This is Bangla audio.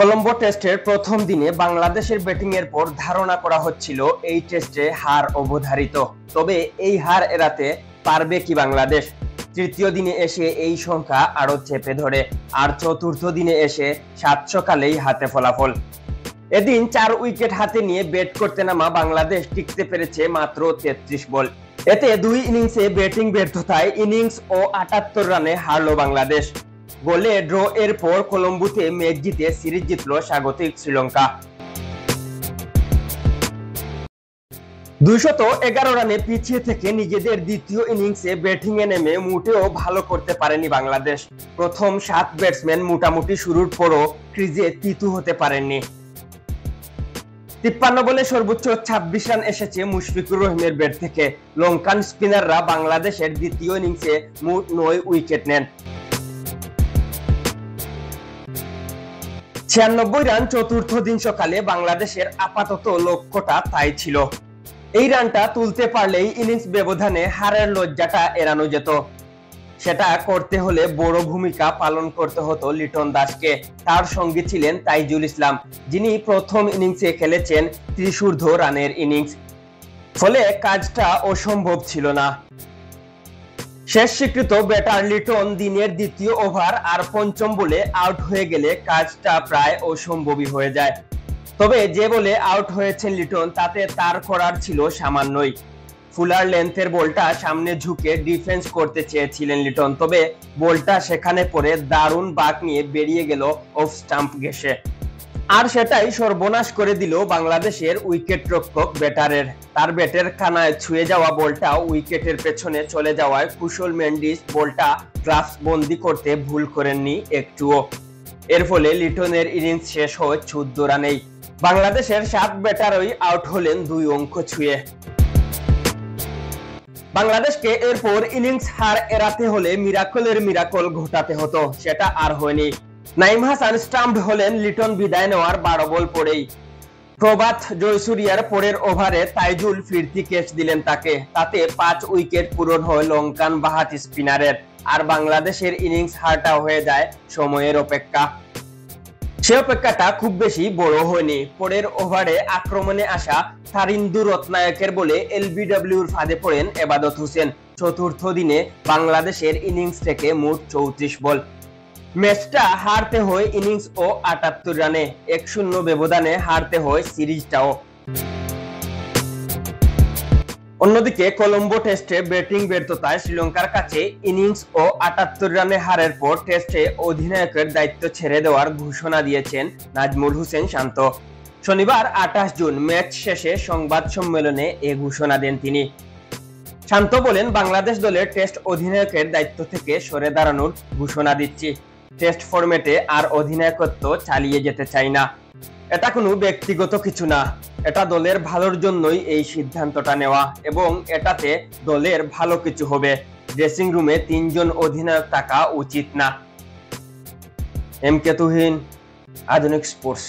কলম্বো টেস্টের প্রথম দিনে বাংলাদেশের ব্যাটিংয়ের পর ধারণা করা হচ্ছিল এই টেস্টে হার অবধারিত। তবে এই হার এড়াতে পারবে কি বাংলাদেশ? তৃতীয় দিনে এসে এই সংখ্যা আরো চেপে ধরে, আর চতুর্থ দিনে এসে 7 সকালেই হাতে ফলাফল। এদিন 4 উইকেট হাতে নিয়ে ব্যাট করতে নামা বাংলাদেশ টিকতে পেরেছে মাত্র 33 বল। এতে 2 ইনিংসে ব্যাটিং ব্যর্থতায় ইনিংস ও 78 রানে হারল বাংলাদেশ। গোলে ড্র এর পর কলম্বোতে ম্যাচ জিতে সিরিজ জিতল স্বাগতিক শ্রীলঙ্কা। 211 রানে পিছিয়ে থেকে নিজেদের দ্বিতীয় ইনিংসে ব্যাটিংয়ে নেমে মোটেও ভালো করতে পারেনি বাংলাদেশ। প্রথম 7 ব্যাটসম্যান মোটামুটি শুরুর পরও ক্রিজে তিতু হতে পারেননি। 53 বলে সর্বোচ্চ 26 রান এসেছে মুশফিকুর রহিমের ব্যাট থেকে। লঙ্কান স্পিনাররা বাংলাদেশের দ্বিতীয় ইনিংসে মোট 9 উইকেট নেন। 96 রান চতুর্থ দিন সকালে বাংলাদেশের আপাতত লক্ষ্যটা তাই ছিল। এই রানটা তুলতে পারলেই ইনিংস ব্যবধানে হারের লজ্জাটা এড়ানো যেত। সেটা করতে হলে বড় ভূমিকা পালন করতে হতো লিটন দাসকে। তার সঙ্গে ছিলেন তাইজুল ইসলাম, যিনি প্রথম ইনিংসে খেলেছেন 30 রানের ইনিংস। ফলে কাজটা অসম্ভব ছিল না। শেষ স্বীকৃত ব্যাটার লিটন দিনের দ্বিতীয় ওভার আর পঞ্চম বলে আউট হয়ে গেলে কাজটা প্রায় অসম্ভবই হয়ে যায়। তবে যে বলে আউট হয়েছেন লিটন, তাতে তার করার ছিল সামান্যই। ফুলার লেন্থের বলটা সামনে ঝুঁকে ডিফেন্স করতে চেয়েছিলেন লিটন, তবে বলটা সেখানে পড়ে দারুণ বাঁক নিয়ে বেরিয়ে গেল অফ স্টাম্প ঘেঁষে। আর সেটাই সর্বনাশ করে দিল বাংলাদেশের উইকেট রক্ষক ব্যাটারের। তার ব্যাটের কানায় ছুঁয়ে যাওয়া বলটা উইকেটের পেছনে চলে যাওয়ায় কুশল মেন্ডিস বলটা গ্লাভস বন্দি করতে ভুল করেননি একটুও। এর ফলে লিটনের ইনিংস শেষ হয় 14 রানেই। বাংলাদেশের 7 ব্যাটারই আউট হলেন 2 অঙ্ক ছুঁয়ে। বাংলাদেশকে এরপর ইনিংস হার এড়াতে হলে মিরাকলের মিরাকল ঘটাতে হতো, সেটা আর হয়নি। নাইম হাসান স্টাম্পড হলেন লিটন বিদায় নেওয়ার 12 বল পরেই। প্রভাত জয়সূরিয়ার পরের ওভারে তাইজুল ফিরতি ক্যাচ দিলেন তাকে। তাতে 5 উইকেট পূরণ হয় লঙ্কান বাহাতি স্পিনারের। আর বাংলাদেশের ইনিংস হারটা হয়ে যায় সময়ের অপেক্ষা। সে অপেক্ষাটা খুব বেশি বড় হয়নি। পরের ওভারে আক্রমণে আসা থারিন্দু রত্নায়কের বলে এলবিডব্লিউর ফাঁদে পড়েন এবাদত হোসেন। চতুর্থ দিনে বাংলাদেশের ইনিংস থেকে মোট 34 বল। ম্যাচটা হারতে হয় ইনিংস ও 78 রানে। 1-0 ব্যবধানে হারতে হয় সিরিজটাও। অন্যদিকে কলম্বো টেস্টে ব্যাটিং ব্যর্থতায় শ্রীলঙ্কার কাছে ইনিংস ও 78 রানে হারের পর টেস্টে অধিনায়কের দায়িত্ব ছেড়ে দেওয়ার ঘোষণা দিয়েছেন নাজমুল হোসেন শান্ত। শনিবার 28 জুন ম্যাচ শেষে সংবাদ সম্মেলনে এ ঘোষণা দেন তিনি। শান্ত বলেন, বাংলাদেশ দলের টেস্ট অধিনায়কের দায়িত্ব থেকে সরে দাঁড়ানোর ঘোষণা দিচ্ছি। টেস্ট ফরম্যাটে আর অধিনায়কত্ব চালিয়ে যেতে চাই না। এটা কোনো ব্যক্তিগত কিছু না, এটা দলের ভালোর জন্যই এই সিদ্ধান্তটা নেওয়া, এবং এটাতে দলের ভালো কিছু হবে। ড্রেসিং রুমে 3 জন অধিনায়ক থাকা উচিত না। এম কে তুহিন, আধুনিক স্পোর্টস।